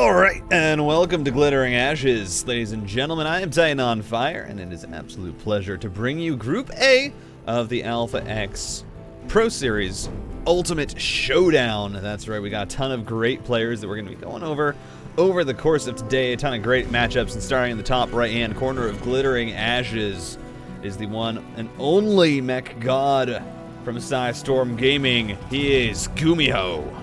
Alright, and welcome to Glittering Ashes. Ladies and gentlemen, I am TitanOnFire, and it is an absolute pleasure to bring you Group A of the Alpha X Pro Series Ultimate Showdown. That's right, we got a ton of great players that we're going to be going over the course of today. A ton of great matchups, and starting in the top right-hand corner of Glittering Ashes is the one and only mech god from Storm Gaming. He is GUMIHO.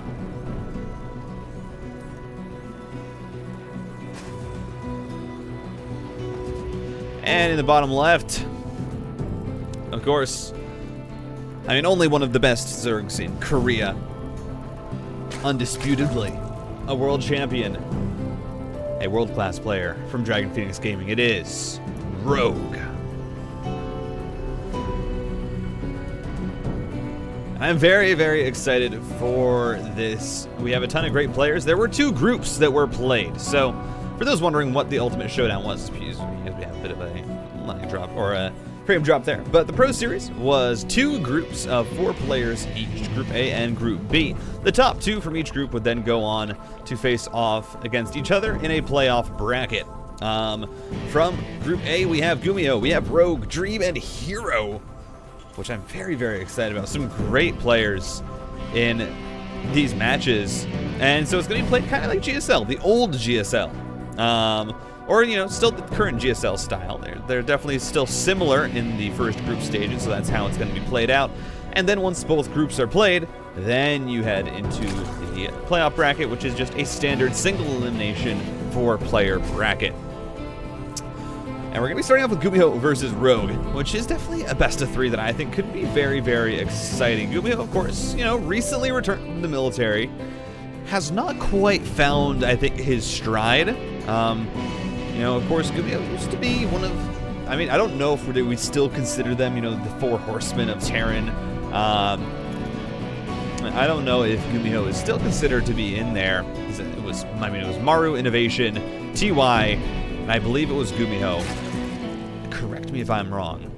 And in the bottom left, of course, I mean, only one of the best Zergs in Korea. Undisputedly, a world champion, a world-class player from Dragon Phoenix Gaming. It is Rogue. I'm very, very excited for this. We have a ton of great players. There were two groups that were played, so for those wondering what the Ultimate Showdown was, because we have a bit of a line drop or a frame drop there. But the Pro Series was two groups of 4 players each, Group A and Group B. The top 2 from each group would then go on to face off against each other in a playoff bracket. From Group A, we have GUMIHO, we have Rogue, Dream, and Hero, which I'm very, very excited about. Some great players in these matches. And so it's going to be played kind of like GSL, the old GSL. Or, you know, still the current GSL style. They're definitely still similar in the first group stages, so that's how it's going to be played out. And then once both groups are played, then you head into the playoff bracket, which is just a standard single elimination 4-player bracket. And we're going to be starting off with GUMIHO versus Rogue, which is definitely a best of 3 that I think could be very, very exciting. GUMIHO, of course, you know, recently returned from the military, has not quite found, I think, his stride. You know, of course, GUMIHO used to be one of, I mean, I don't know if we still consider them, you know, the 4 horsemen of Terran. I don't know if GUMIHO is still considered to be in there. It was Maru, Innovation, TY, and I believe it was GUMIHO. Correct me if I'm wrong,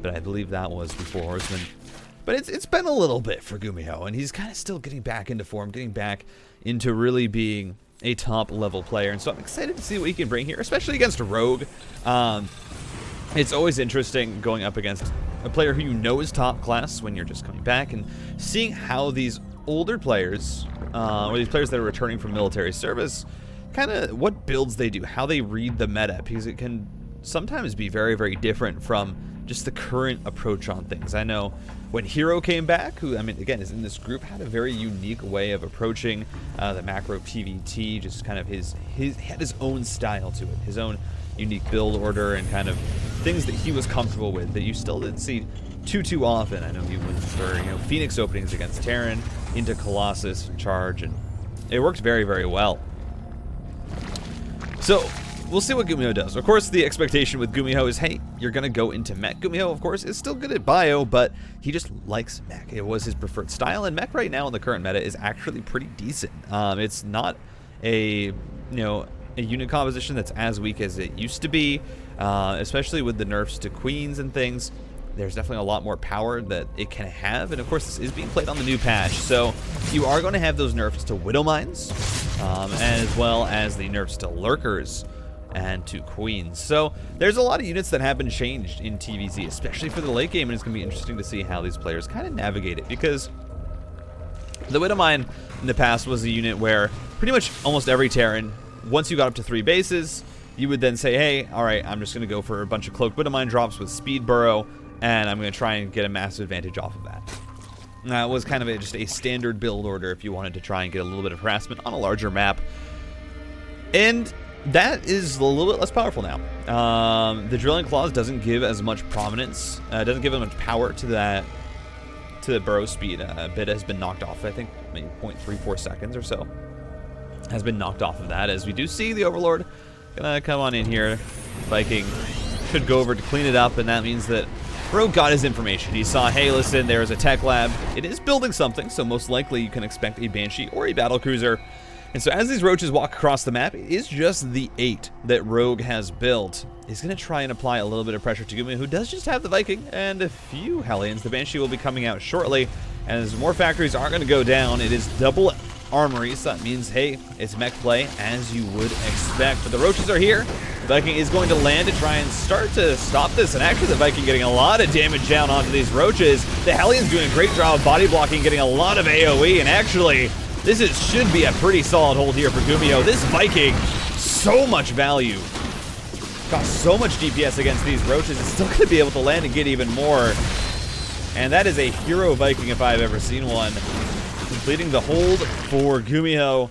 but I believe that was the 4 horsemen. But it's been a little bit for GUMIHO, and he's kind of still getting back into form, getting back into really being a top-level player. And so I'm excited to see what he can bring here, especially against Rogue. It's always interesting going up against a player who you know is top class when you're just coming back, and seeing how these older players, or these players that are returning from military service, kind of what builds they do, how they read the meta, because it can sometimes be very, very different from just the current approach on things. I know when Hero came back, who, I mean, again, is in this group, had a very unique way of approaching the macro PvT, just kind of he had his own style to it, his own unique build order, and kind of things that he was comfortable with that you still didn't see too often. I know he went for, you know, Phoenix openings against Terran, into Colossus, Charge, and it worked very, very well. So we'll see what GUMIHO does. Of course, the expectation with GUMIHO is, hey, you're going to go into mech. GUMIHO, of course, is still good at bio, but he just likes mech. It was his preferred style, and mech right now in the current meta is actually pretty decent. It's not a unit composition that's as weak as it used to be, especially with the nerfs to queens and things. There's definitely a lot more power that it can have, and of course this is being played on the new patch, so you are going to have those nerfs to Widow Mines, as well as the nerfs to Lurkers and to Queens. So there's a lot of units that have been changed in TVZ, especially for the late game, and it's going to be interesting to see how these players kind of navigate it, because the Widow Mine in the past was a unit where pretty much almost every Terran, once you got up to 3 bases, you would then say, hey, alright, I'm just going to go for a bunch of Cloaked Widow Mine drops with Speed Burrow, and I'm going to try and get a massive advantage off of that. That was kind of just a standard build order if you wanted to try and get a little bit of harassment on a larger map. And that is a little bit less powerful now. The Drilling Claws doesn't give as much prominence, doesn't give as much power to the burrow speed. A bit has been knocked off, I think maybe 0.34 seconds or so has been knocked off of that, as we do see the Overlord gonna come on in here. Viking should go over to clean it up, and that means that Rogue got his information. He saw, hey, listen, there's a tech lab. It is building something, so most likely you can expect a Banshee or a Battlecruiser. And so as these roaches walk across the map, it is just the 8 that Rogue has built. He's going to try and apply a little bit of pressure to GUMIHO, who does just have the Viking and a few Hellions. The Banshee will be coming out shortly, and as more factories are going to go down, it is double armory, so that means, hey, it's mech play as you would expect. But the roaches are here. The Viking is going to land to try and start to stop this, and actually the Viking getting a lot of damage down onto these roaches. The Hellions doing a great job of body blocking, getting a lot of AoE, and actually, should be a pretty solid hold here for GUMIHO. This Viking, so much value. Got so much DPS against these roaches, it's still going to be able to land and get even more. And that is a hero Viking if I've ever seen one. Completing the hold for GUMIHO.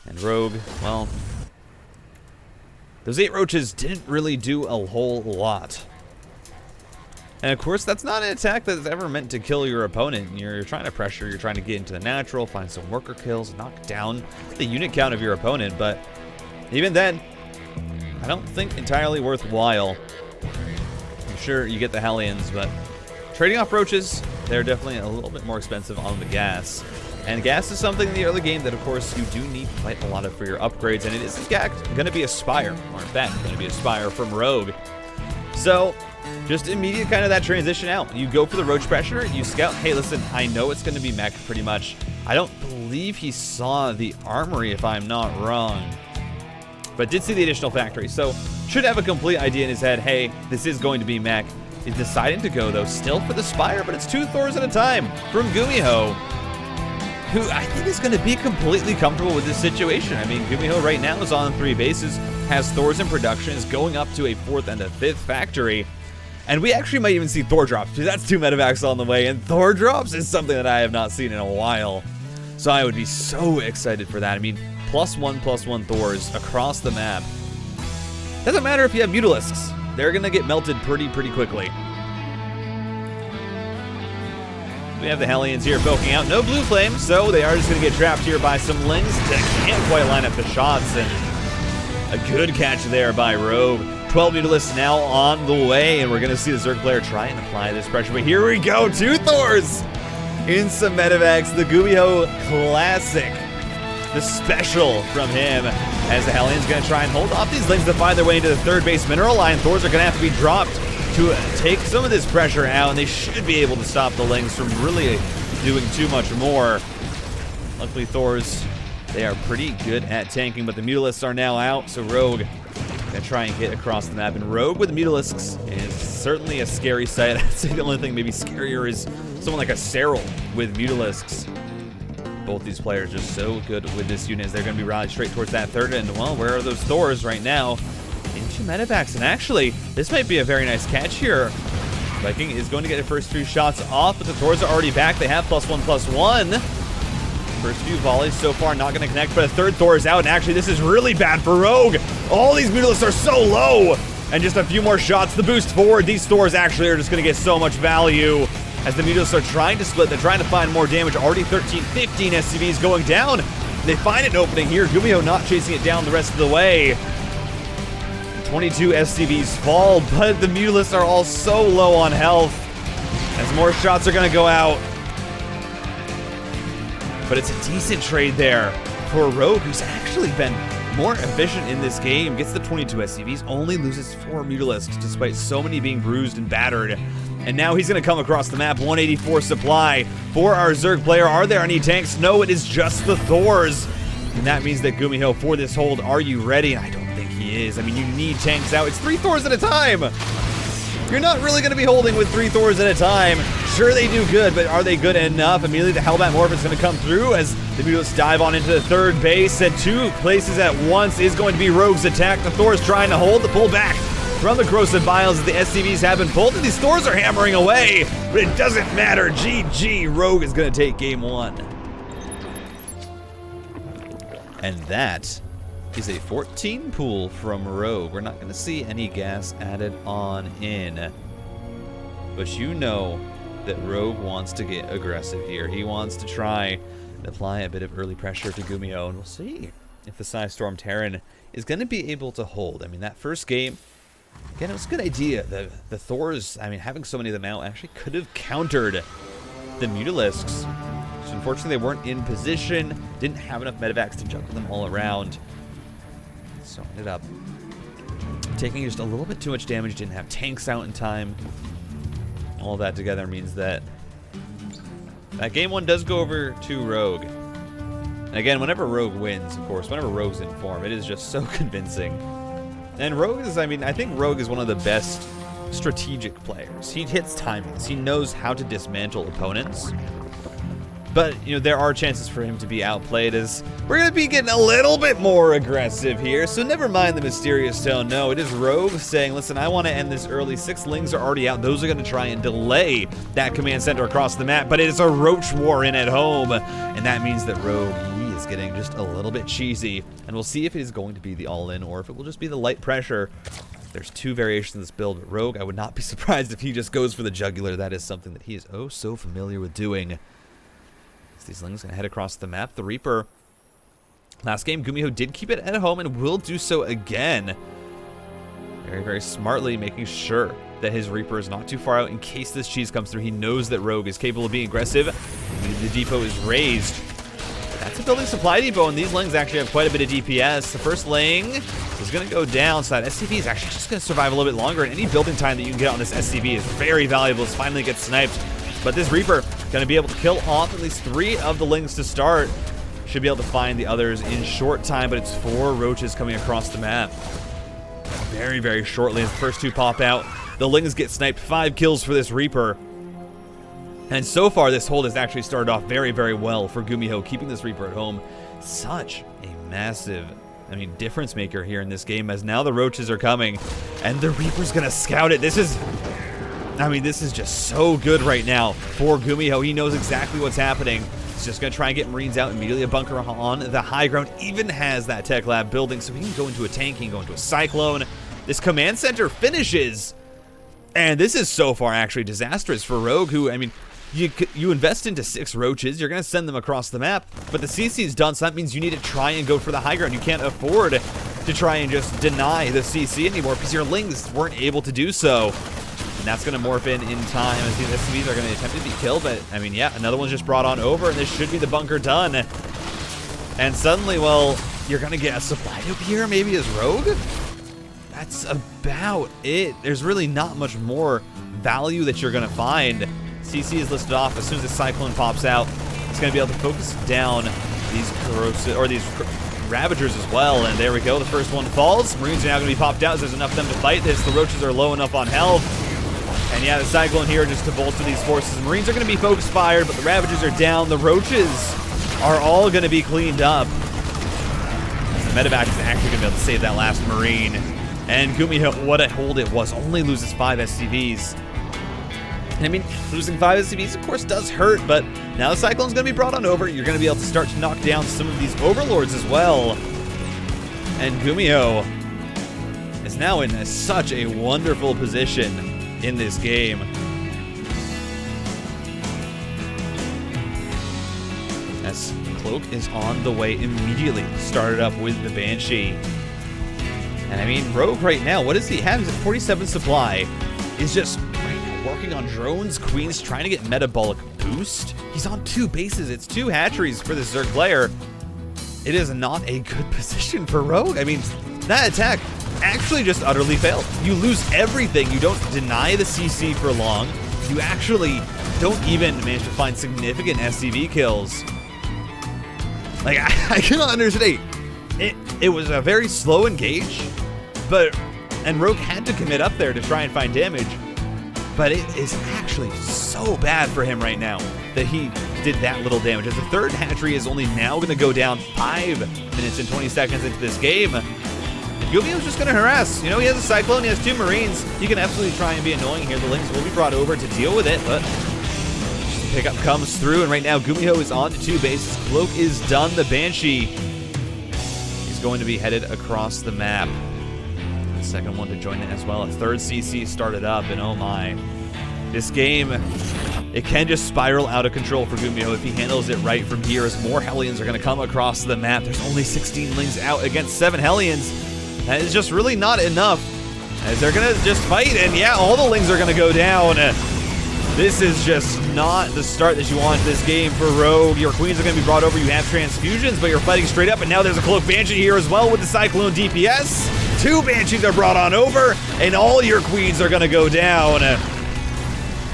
And Rogue, well, those 8 roaches didn't really do a whole lot. And of course, that's not an attack that's ever meant to kill your opponent. You're trying to pressure, you're trying to get into the natural, find some worker kills, knock down the unit count of your opponent. But even then, I don't think entirely worthwhile. I'm sure you get the Hellions, but trading off roaches, they're definitely a little bit more expensive on the gas. And gas is something in the early game that, of course, you do need quite a lot of for your upgrades, and it is, in fact, going to be a Spire, or in fact, going to be a Spire from Rogue. So, just immediate kind of that transition out. You go for the roach pressure, you scout, hey, listen, I know it's going to be mech pretty much. I don't believe he saw the armory, if I'm not wrong, but did see the additional factory, so should have a complete idea in his head, hey, this is going to be mech. He's deciding to go, though, still for the Spire, but it's 2 Thors at a time from GUMIHO, who I think is going to be completely comfortable with this situation. I mean, GUMIHO right now is on 3 bases, has Thors in production, is going up to a 4th and a 5th factory, and we actually might even see Thor drops, because that's 2 medevacs on the way, and Thor drops is something that I have not seen in a while. So I would be so excited for that. I mean, +1/+1 Thors across the map. Doesn't matter if you have Mutalisks. They're going to get melted pretty quickly. We have the Hellions here poking out. No blue flames, so they are just going to get trapped here by some Lings that can't quite line up the shots. And a good catch there by Rogue. 12 Mutalisks now on the way, and we're going to see the Zerg player try and apply this pressure. But here we go, 2 Thors in some medevacs. The GUMIHO classic. The special from him, as the Hellions going to try and hold off these Lings to find their way into the 3rd base mineral line. Thors are going to have to be dropped to take some of this pressure out, and they should be able to stop the Lings from really doing too much more. Luckily, Thors, they are pretty good at tanking, but the Mutalisks are now out, so Rogue going to try and get across the map. And Rogue with Mutalisks is certainly a scary sight. I'd say the only thing maybe scarier is someone like a Serral with Mutalisks. Both these players just so good with this unit as they're going to be rallied straight towards that 3rd end. Well, where are those Thors right now? Into medevacs, and actually, this might be a very nice catch here. Viking is going to get the first 2 shots off, but the Thors are already back. They have +1/+1. First few volleys so far not going to connect, but a 3rd Thor is out, and actually this is really bad for Rogue. All these Mutalisks are so low, and just a few more shots. The boost forward, these Thors actually are just going to get so much value. As the Mutalisks are trying to split, they're trying to find more damage. Already 13, 15 SCVs going down. They find an opening here. GUMIHO not chasing it down the rest of the way. 22 SCVs fall, but the Mutalisks are all so low on health as more shots are going to go out. But it's a decent trade there for Rogue, who's actually been more efficient in this game. Gets the 22 SCVs, only loses 4 Mutalisks despite so many being bruised and battered. And now he's going to come across the map, 184 supply for our Zerg player. Are there any tanks? No, it is just the Thors. And that means that GUMIHO for this hold, are you ready? I don't think he is. I mean, you need tanks out. It's 3 Thors at a time. You're not really going to be holding with 3 Thors at a time. Sure, they do good, but are they good enough? Immediately, the Hellbat Morph is going to come through as the Mutalisks dive on into the 3rd base. At 2 places at once is going to be Rogue's attack. The Thors trying to hold the pull back from the Corrosive Vials as the SCVs have been pulled, and these Thors are hammering away, but it doesn't matter. GG, Rogue is going to take game 1. And that is a 14 pool from Rogue. We're not going to see any gas added on in, but you know that Rogue wants to get aggressive here. He wants to try and apply a bit of early pressure to GUMIHO, and we'll see if the Psystorm Terran is going to be able to hold. I mean, that first game, again, it was a good idea. The Thors, I mean, having so many of them out actually could have countered the Mutalisks. So unfortunately, they weren't in position, didn't have enough medevacs to juggle them all around. So ended up taking just a little bit too much damage, didn't have tanks out in time. All that together means that game 1 does go over to Rogue. And again, whenever Rogue wins, of course, whenever Rogue's in form, it is just so convincing. And Rogue is, I mean, I think Rogue is one of the best strategic players. He hits timings. He knows how to dismantle opponents. But, you know, there are chances for him to be outplayed as we're going to be getting a little bit more aggressive here. So never mind the mysterious tone. No, it is Rogue saying, listen, I want to end this early. 6 Lings are already out. Those are going to try and delay that command center across the map. But it is a Roach War in at home. And that means that Rogue, he is getting just a little bit cheesy. And we'll see if it is going to be the all-in or if it will just be the light pressure. There's 2 variations of this build. But Rogue, I would not be surprised if he just goes for the jugular. That is something that he is oh so familiar with doing. These Lings going to head across the map. The Reaper, last game, GUMIHO did keep it at home and will do so again. Very, very smartly making sure that his Reaper is not too far out in case this cheese comes through. He knows that Rogue is capable of being aggressive. The depot is raised. That's a building supply depot, and these Lings actually have quite a bit of DPS. The first Ling is going to go down, so that SCV is actually just going to survive a little bit longer, and any building time that you can get on this SCV is very valuable. It's finally gets sniped. But this Reaper going to be able to kill off at least 3 of the Lings to start. Should be able to find the others in short time, but it's 4 Roaches coming across the map. Very, very shortly as the first 2 pop out. The Lings get sniped. 5 kills for this Reaper. And so far, this hold has actually started off very, very well for GUMIHO, keeping this Reaper at home. Such a massive, I mean, difference maker here in this game, as now the Roaches are coming, and the Reaper's going to scout it. This is... I mean, this is just so good right now for GUMIHO. He knows exactly what's happening. He's just going to try and get Marines out immediately. A bunker on the high ground. Even has that tech lab building, so he can go into a tank. He can go into a cyclone. This command center finishes. And this is so far actually disastrous for Rogue, who, I mean, you invest into 6 Roaches. You're going to send them across the map. But the CC is done, so that means you need to try and go for the high ground. You can't afford to try and just deny the CC anymore because your Lings weren't able to do so. And that's going to morph in time as these SCVs are going to attempt to be killed. But, I mean, yeah, another one's just brought on over, and this should be the bunker done. And suddenly, well, you're going to get a supply nuke here, maybe as Rogue? That's about it. There's really not much more value that you're going to find. CC is listed off. As soon as the Cyclone pops out, it's going to be able to focus down these corrosive, or these Ravagers as well. And there we go. The first one falls. Marines are now going to be popped out, so there's enough of them to fight this. The Roaches are low enough on health. And yeah, the Cyclone here just to bolster these forces. The Marines are going to be focus fired, but the Ravagers are down. The Roaches are all going to be cleaned up. The medevac is actually going to be able to save that last Marine. And GUMIHO, what a hold it was, only loses 5 SCVs. And I mean, losing 5 SCVs, of course, does hurt, but now the Cyclone's going to be brought on over. You're going to be able to start to knock down some of these Overlords as well. And GUMIHO is now in such a wonderful position in this game. As Cloak is on the way immediately, started up with the Banshee. And I mean, Rogue right now, what does he have? He's at 47 supply. He's just right now working on drones, Queens, trying to get metabolic boost. He's on 2 bases. It's 2 hatcheries for this Zerg player. It is not a good position for Rogue. I mean, that attack actually just utterly failed. You lose everything. You don't deny the CC for long. You actually don't even manage to find significant SCV kills. Like, I cannot understand. It was a very slow engage, and Rogue had to commit up there to try and find damage. But it is actually so bad for him right now that he did that little damage. As the 3rd hatchery is only now going to go down 5 minutes and 20 seconds into this game. GUMIHO's just going to harass. You know, he has a Cyclone, he has 2 Marines. He can absolutely try and be annoying here. The Lings will be brought over to deal with it, but the pickup comes through, and right now GUMIHO is on to 2 bases. Cloak is done. The Banshee is going to be headed across the map. The second one to join it as well. A 3rd CC started up, and oh my. This game, it can just spiral out of control for GUMIHO if he handles it right from here, as more Hellions are going to come across the map. There's only 16 Lings out against 7 Hellions. That is just really not enough, as they're going to just fight, and yeah, all the Lings are going to go down. This is just not the start that you want in this game for Rogue. Your Queens are going to be brought over. You have transfusions, but you're fighting straight up, and now there's a Cloak Banshee here as well with the Cyclone DPS. 2 Banshees are brought on over, and all your Queens are going to go down.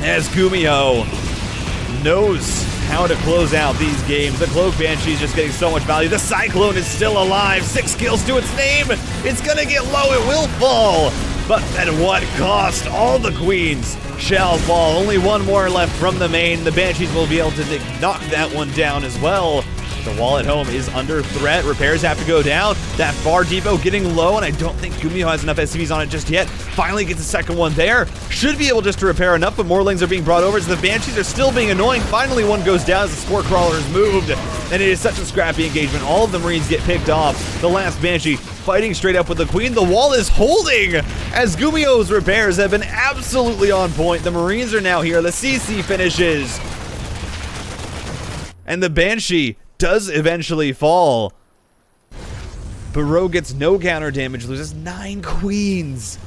As GUMIHO knows how to close out these games. The Cloak Banshee is just getting so much value. The Cyclone is still alive. 6 kills to its name. It's gonna get low. It will fall. But at what cost? All the queens shall fall. Only one more left from the main. The Banshees will be able to knock that one down as well. The wall at home is under threat. Repairs have to go down. That far depot getting low, and I don't think GUMIHO has enough SCVs on it just yet. Finally gets the second one there. Should be able just to repair enough, but more lings are being brought over, so the Banshees are still being annoying. Finally, one goes down as the Spore Crawler is moved, and it is such a scrappy engagement. All of the Marines get picked off. The last Banshee fighting straight up with the Queen. The wall is holding as GUMIHO's repairs have been absolutely on point. The Marines are now here. The CC finishes, and the Banshee does eventually fall. But Rogue gets no counter damage, loses 9 queens.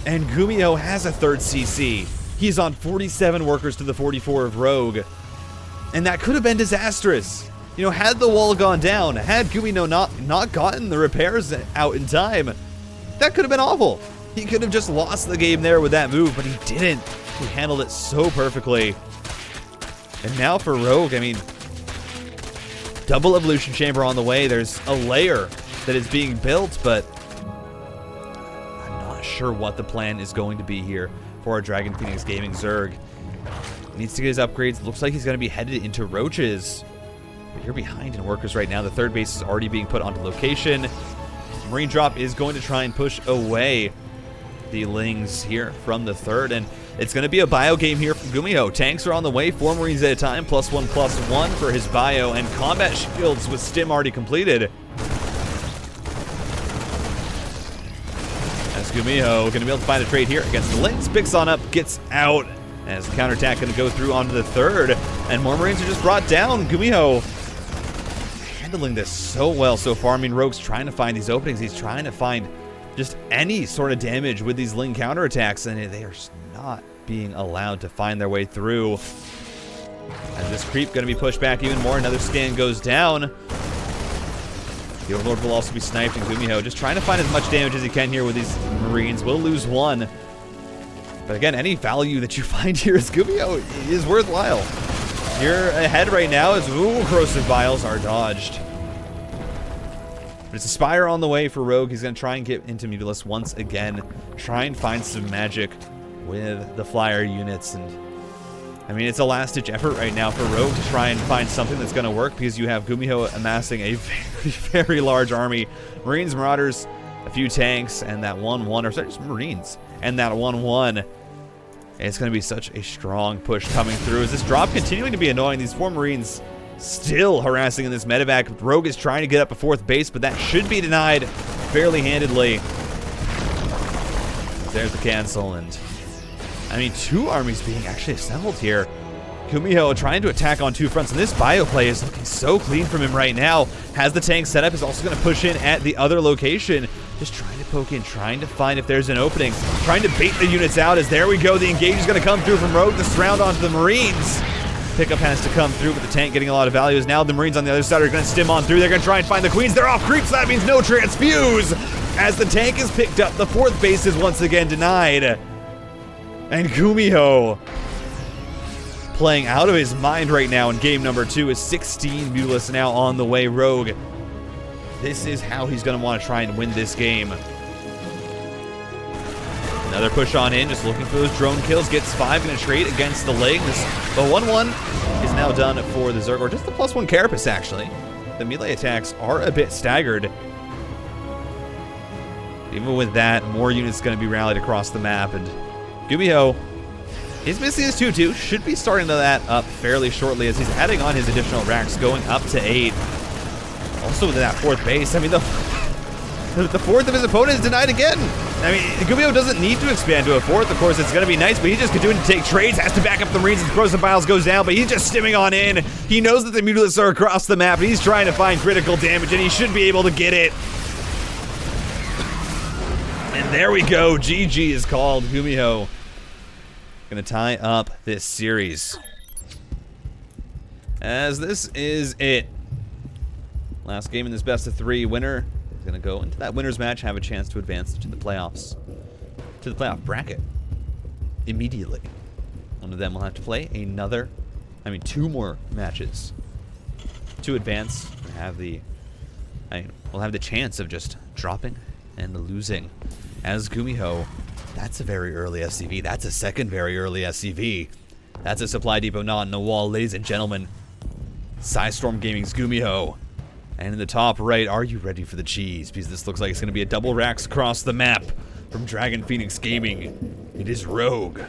And GUMIHO has a 3rd CC. He's on 47 workers to the 44 of Rogue. And that could have been disastrous. You know, had the wall gone down, had GUMIHO not gotten the repairs out in time, that could have been awful. He could have just lost the game there with that move, but he didn't. He handled it so perfectly. And now for Rogue, I mean, double evolution chamber on the way. There's a layer that is being built, but I'm not sure what the plan is going to be here for our Dragon Phoenix Gaming Zerg. He needs to get his upgrades. Looks like he's going to be headed into Roaches. But you're behind in workers right now. The 3rd base is already being put onto location. Marine Drop is going to try and push away the Lings here from the 3rd, and it's going to be a bio game here from GUMIHO. Tanks are on the way, 4 Marines at a time, +1/+1 for his bio, and combat shields with stim already completed. As GUMIHO going to be able to find a trade here against the Lings, picks on up, gets out, as the counterattack going to go through onto the 3rd, and more Marines are just brought down. GUMIHO handling this so well so far. I mean, Rogue's trying to find these openings. He's trying to find just any sort of damage with these Ling counterattacks, and they are not being allowed to find their way through. As this creep going to be pushed back even more, another scan goes down. The Overlord will also be sniped, and GUMIHO just trying to find as much damage as he can here with these Marines. Will lose 1. But again, any value that you find here as GUMIHO is worthwhile. You're ahead right now as Corrosive Vials are dodged. But it's a Spire on the way for Rogue. He's going to try and get into Mutalisk once again. Try and find some magic with the flyer units. And I mean, it's a last-ditch effort right now for Rogue to try and find something that's going to work, because you have GUMIHO amassing a very, very large army. Marines, Marauders, a few tanks, and that 1-1, or sorry, just Marines, and that 1-1. It's going to be such a strong push coming through. Is this drop continuing to be annoying? These 4 Marines still harassing in this medevac. Rogue is trying to get up a 4th base, but that should be denied fairly handedly. There's the cancel, and I mean, 2 armies being actually assembled here. GUMIHO trying to attack on 2 fronts, and this bio play is looking so clean from him right now. Has the tank set up, is also going to push in at the other location. Just trying to poke in, trying to find if there's an opening. Trying to bait the units out, as there we go. The engage is going to come through from Rogue. The surround onto the Marines. Pickup has to come through, but the tank getting a lot of value. As now the Marines on the other side are going to stim on through. They're going to try and find the Queens. They're off creeps. That means no transfuse. As the tank is picked up, the 4th base is once again denied. And GUMIHO playing out of his mind right now in game number 2 is 16 Mutalisks now on the way. Rogue, this is how he's going to want to try and win this game. Another push on in, just looking for those drone kills. Gets 5 in a trade against the Lings. The 1-1 is now done for the Zerg, or just the +1 Carapace, actually. The melee attacks are a bit staggered. Even with that, more units going to be rallied across the map, and GUMIHO is missing his 2-2. Should be starting that up fairly shortly, as he's adding on his additional racks, going up to 8. Also with that 4th base, I mean, the 4th of his opponent is denied again. I mean, GUMIHO doesn't need to expand to a 4th. Of course, it's going to be nice, but he's just continuing to take trades. Has to back up the Marines as Corrosive Vials goes down, but he's just stimming on in. He knows that the Mutalisks are across the map, and he's trying to find critical damage, and he should be able to get it. And there we go. GG is called. GUMIHO going to tie up this series, as this is it. Last game in this best of 3. Winner is going to go into that winner's match, have a chance to advance to the playoffs, to the playoff bracket immediately. One of them will have to play another I mean, 2 more matches to advance and have we'll have the chance of just dropping and losing. As GUMIHO, that's a very early SCV. That's a second very early SCV. That's a supply depot not in the wall, ladies and gentlemen. Psystorm Gaming's GUMIHO. And in the top right, are you ready for the cheese? Because this looks like it's going to be a double racks across the map from Dragon Phoenix Gaming. It is Rogue.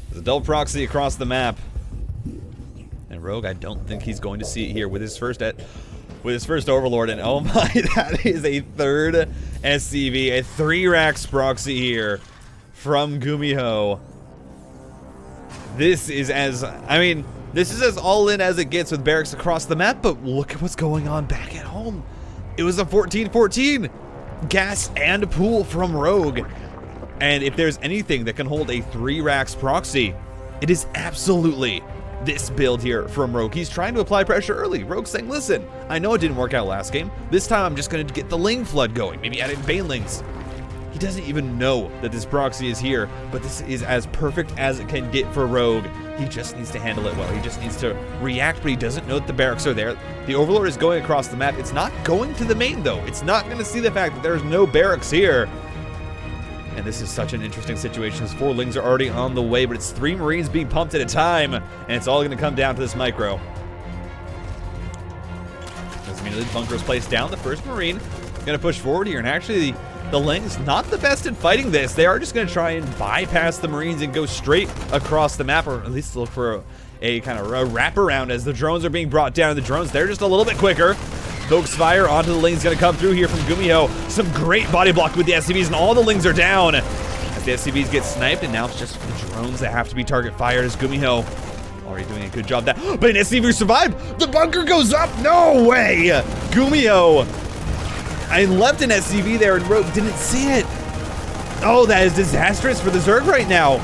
There's a double proxy across the map. And Rogue, I don't think he's going to see it here with his first Overlord, and oh my, that is a third SCV, a 3 racks proxy here from GUMIHO. This is as all in as it gets with barracks across the map, but look at what's going on back at home. It was a 14-14 gas and pool from Rogue. And if there's anything that can hold a 3 racks proxy, it is absolutely this build here from Rogue. He's trying to apply pressure early. Rogue's saying, listen, I know it didn't work out last game. This time I'm just going to get the Ling flood going. Maybe add in Banelings. He doesn't even know that this proxy is here, but this is as perfect as it can get for Rogue. He just needs to handle it well. He just needs to react, but he doesn't know that the barracks are there. The Overlord is going across the map. It's not going to the main, though. It's not going to see the fact that there's no barracks here. And this is such an interesting situation as 4 Lings are already on the way, but it's 3 Marines being pumped at a time, and it's all going to come down to this micro. As immediately the bunker is placed down, the first Marine going to push forward here, and actually the Lings not the best in fighting this. They are just going to try and bypass the Marines and go straight across the map, or at least look for a kind of a wraparound as the drones are being brought down. The drones, they're just a little bit quicker. Focus fire onto the Lings going to come through here from GUMIHO. Some great body block with the SCVs, and all the Lings are down as the SCVs get sniped, and now it's just the drones that have to be target fired as GUMIHO already doing a good job that. But an SCV survived! The bunker goes up! No way! GUMIHO, I left an SCV there and Rogue didn't see it. Oh, that is disastrous for the Zerg right now.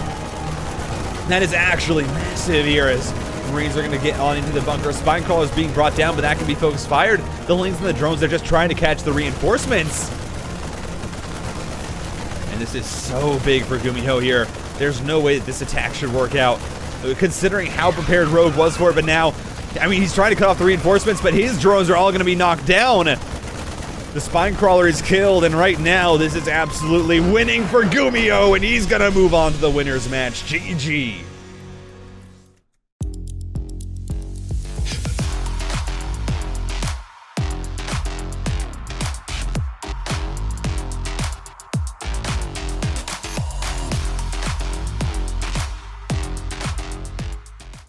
That is actually massive here as Marines are going to get on into the bunker. Spine Crawler is being brought down, but that can be focus fired. The Lings and the drones, they're just trying to catch the reinforcements. And this is so big for GUMIHO here. There's no way that this attack should work out, considering how prepared Rogue was for it. But now, I mean, he's trying to cut off the reinforcements, but his drones are all going to be knocked down. The Spine Crawler is killed, and right now, this is absolutely winning for GUMIHO, and he's going to move on to the winner's match. GG.